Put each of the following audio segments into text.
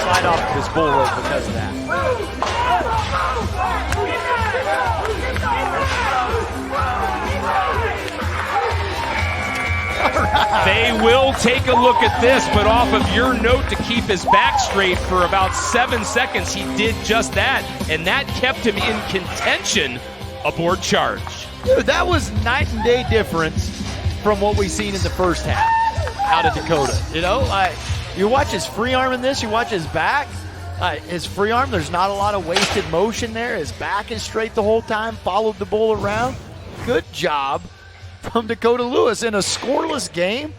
slide off of his bull rope because of that. They will take a look at this, but off of your note to keep his back straight for about 7 seconds, he did just that, and that kept him in contention aboard charge. Dude, that was night and day difference from what we've seen in the first half out of Dakota. You know, like, you watch his free arm in this, you watch his back. His free arm, there's not a lot of wasted motion there. His back is straight the whole time, followed the bull around. Good job from Dakota Lewis in a scoreless game.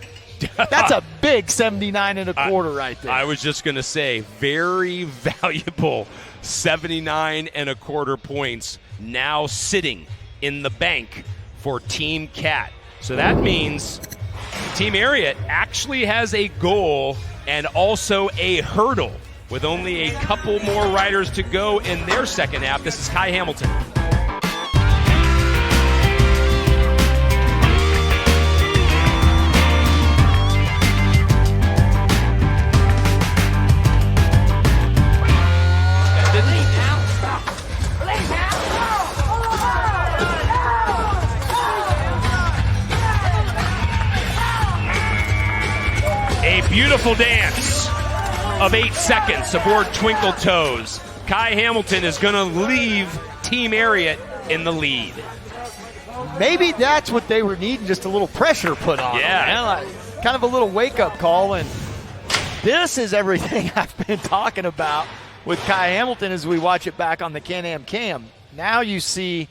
That's a big 79 and a quarter right there. I was just going to say, very valuable 79 and a quarter points now sitting in the bank for Team Cat. So that means Team Ariat actually has a goal and also a hurdle with only a couple more riders to go in their second half. This is Kai Hamilton. A beautiful dance of 8 seconds aboard Twinkle Toes. Kai Hamilton is going to leave Team Ariat in the lead. Maybe that's what they were needing, just a little pressure put on them. Man. Like, kind of a little wake-up call, and this is everything I've been talking about with Kai Hamilton as we watch it back on the Can-Am Cam. Now you see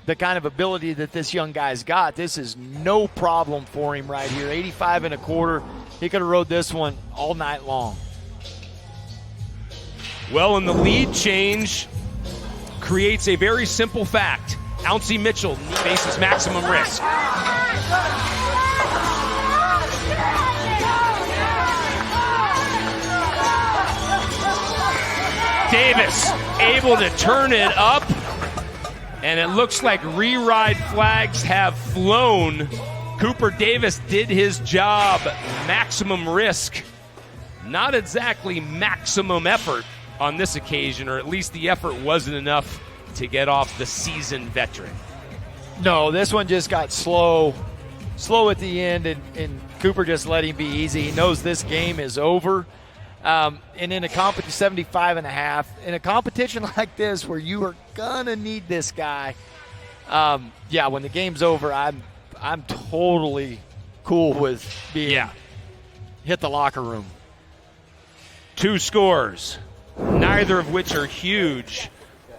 the kind of ability that this young guy's got. This is no problem for him right here. 85 and a quarter. He could have rode this one all night long. Well, and the lead change creates a very simple fact. Ouncey Mitchell faces maximum risk. Davis able to turn it up, and it looks like re-ride flags have flown. Cooper Davis did his job. Maximum risk. Not exactly maximum effort on this occasion, or at least the effort wasn't enough to get off the seasoned veteran. No, this one just got slow at the end, and Cooper just let him be easy. He knows this game is over. And in a competition, 75 and a half, in a competition like this where you are gonna need this guy, when the game's over, I'm totally cool with being hit the locker room. 2 scores, neither of which are huge,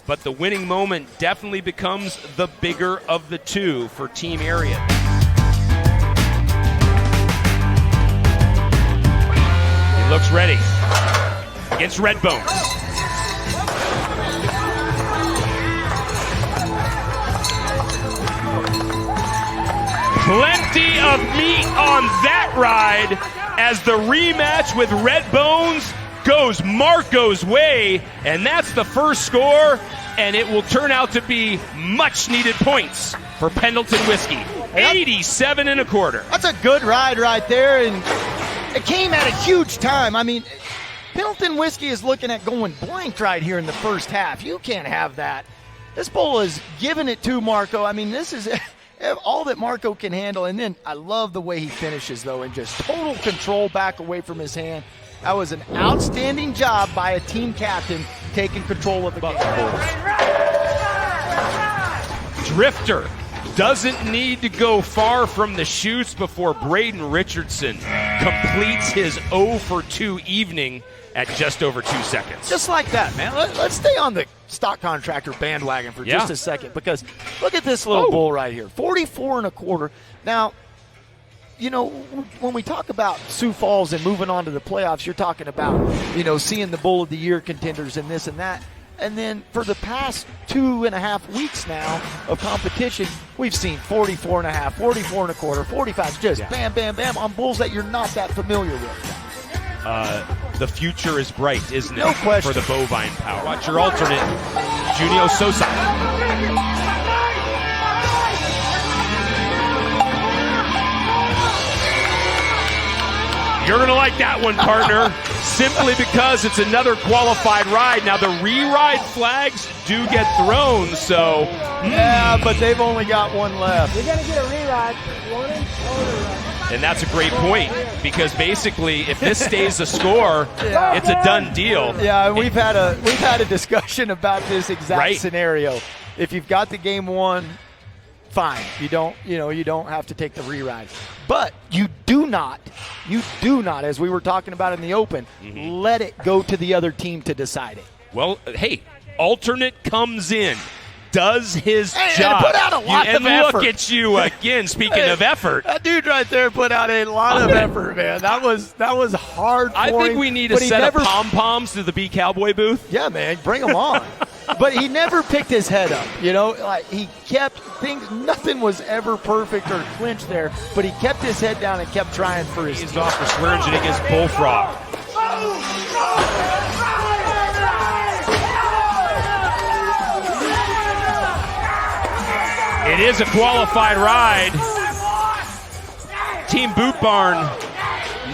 but the winning moment definitely becomes the bigger of the two for Team Ariat. He looks ready against Redbones. Plenty of meat on that ride as the rematch with Redbones goes Marco's way, and that's the first score, and it will turn out to be much needed points for Pendleton Whisky. 87 and a quarter. That's a good ride right there, and it came at a huge time. I mean, Pendleton Whisky is looking at going blank right here in the first half. You can't have that. This bull is giving it to Marco. I mean, this is all that Marco can handle, and then I love the way he finishes, though, and just total control back away from his hand. That was an outstanding job by a team captain taking control of the game. Drifter doesn't need to go far from the chutes before Braden Richardson completes his 0 for 2 evening at just over 2 seconds. Just like that, man. Let's stay on the stock contractor bandwagon for just a second, because look at this little bull right here. 44 and a quarter. Now, you know, when we talk about Sioux Falls and moving on to the playoffs, you're talking about, you know, seeing the Bull of the Year contenders and this and that. And then for the past 2.5 weeks now of competition, we've seen 44 and a half, 44 and a quarter, 45, just bam, bam, bam on bulls that you're not that familiar with. The future is bright, isn't it? No question. For the bovine power. Watch your alternate, Junio Sosa. You're going to like that one, partner. simply because it's another qualified ride. Now, the re-ride flags do get thrown, so... Yeah, but they've only got one left. You're going to get a re-ride. And that's a great point, because basically, if this stays the score, it's a done deal. Yeah, we've had a discussion about this exact scenario. If you've got the game won, fine. You don't have to take the re-ride. But you do not, as we were talking about in the Open, let it go to the other team to decide it. Well, hey, alternate comes in, does his job. And put out a lot of effort. Look at you again, speaking of effort. That dude right there put out a lot of effort, man. That was hard for him. I think we need a set of pom-poms to the B Cowboy booth. Yeah, man, bring them on. But he never picked his head up, like he kept things, nothing was ever perfect or clinched there, but he kept his head down and kept trying for his team. Off for Swearingen against Bullfrog. It is a qualified ride. Team Boot Barn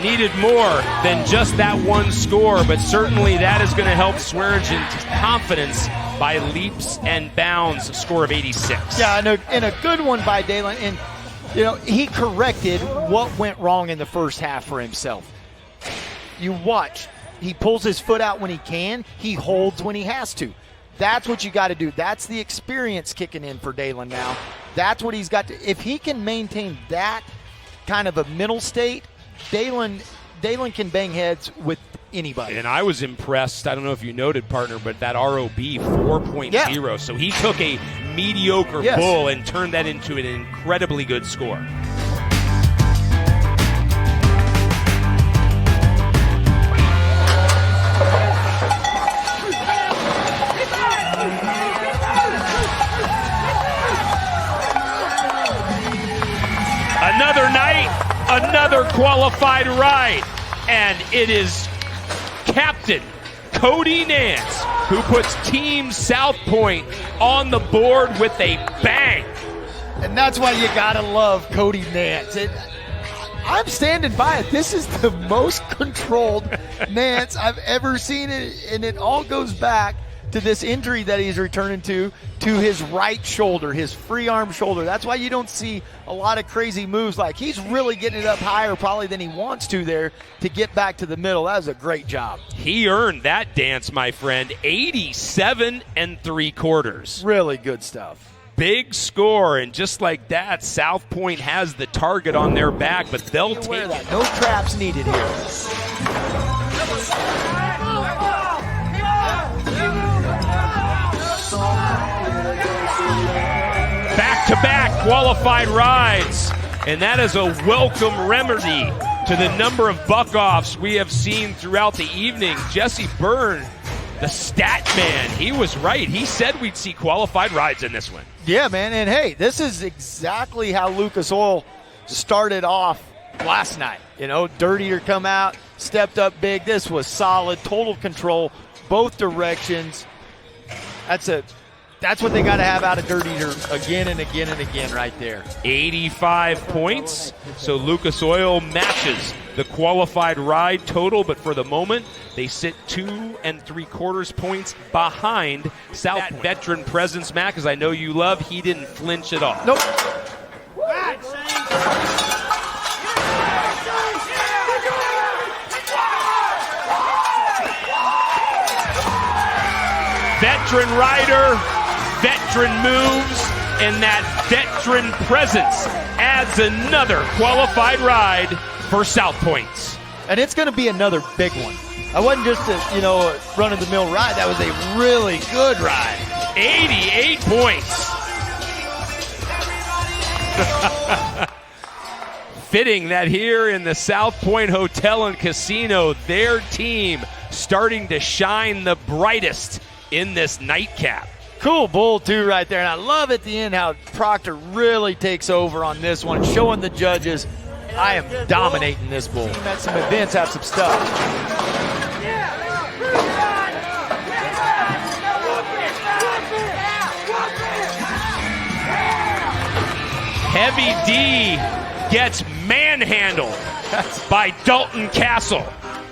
needed more than just that one score, but certainly that is going to help Swearingen's confidence by leaps and bounds. A score of 86. Yeah, and a good one by Dalen. And, he corrected what went wrong in the first half for himself. You watch. He pulls his foot out when he can. He holds when he has to. That's what you got to do. That's the experience kicking in for Dalen now. That's what he's got to. If he can maintain that kind of a mental state, Dalen can bang heads with anybody. And I was impressed. I don't know if you noted, partner, but that ROB 4.0. Yeah. So he took a mediocre bull and turned that into an incredibly good score. Another night, another qualified ride, and it is Captain Cody Nance who puts Team South Point on the board with a bang. And that's why you gotta love Cody Nance. I'm standing by it. This is the most controlled Nance I've ever seen, and it all goes back to this injury that he's returning to his right shoulder, his free arm shoulder. That's why you don't see a lot of crazy moves. Like, he's really getting it up higher probably than he wants to there to get back to the middle. That was a great job. He earned that dance, my friend. 87 3/4. Really good stuff. Big score, and just like that, South Point has the target on their back, but they'll take it. No traps needed here. Back-to-back qualified rides, and that is a welcome remedy to the number of buck-offs we have seen throughout the evening. Jesse Byrne, the stat man, he was right. He said we'd see qualified rides in this one. Yeah, man, and hey, this is exactly how Lucas Oil started off last night. Dirtier come out, stepped up big. This was solid, total control, both directions. That's what they got to have out of Dirt Eater again and again and again right there. 85 points. So Lucas Oil matches the qualified ride total, but for the moment, they sit 2 3/4 points behind South Point. Veteran presence, Mac, as I know you love, he didn't flinch at all. Nope. Veteran rider, veteran moves, and that veteran presence adds another qualified ride for South Points. And it's going to be another big one. That wasn't just a run-of-the-mill ride. That was a really good ride. 88 points. Fitting that here in the South Point Hotel and Casino, their team starting to shine the brightest in this nightcap. Cool bull, too, right there. And I love at the end how Proctor really takes over on this one, showing the judges, I am dominating this bull. At some events, have some stuff. Heavy D gets manhandled by Dalton Castle.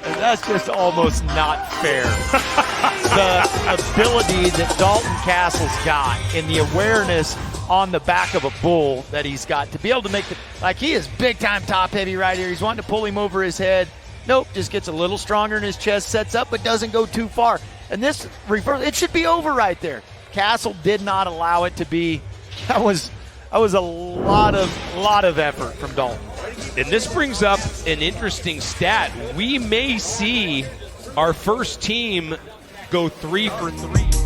And that's just almost not fair. The ability that Dalton Castle's got and the awareness on the back of a bull that he's got to be able to make he is big time top heavy right here. He's wanting to pull him over his head. Nope, just gets a little stronger in his chest, sets up, but doesn't go too far. And this reverse, it should be over right there. Castle did not allow it to be. That was a lot of effort from Dalton. And this brings up an interesting stat. We may see our first team go 3 for 3.